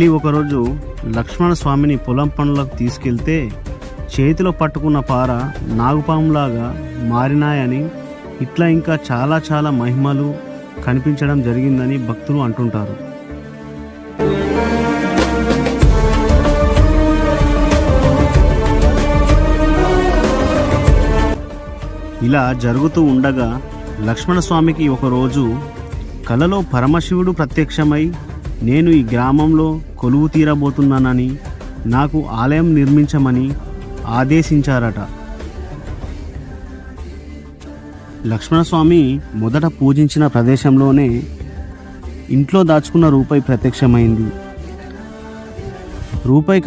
మళ్ళీ ఒకరోజు లక్ష్మణస్వామిని పొలం పనులకు తీసుకెళ్తే చేతిలో పట్టుకున్న పార నాగుపాములాగా మారినాయని, ఇట్లా ఇంకా చాలా చాలా మహిమలు కనిపించడం జరిగిందని భక్తులు అంటుంటారు. ఇలా జరుగుతూ ఉండగా లక్ష్మణస్వామికి ఒకరోజు కలలో పరమశివుడు ప్రత్యక్షమై, నేను ఈ గ్రామంలో కొలువు తీరబోతున్నానని, నాకు ఆలయం నిర్మించమని ఆదేశించారట. లక్ష్మణస్వామి మొదట పూజించిన ప్రదేశంలోనే ఇంట్లో దాచుకున్న రూపాయి ప్రత్యక్షమైంది. రూపాయి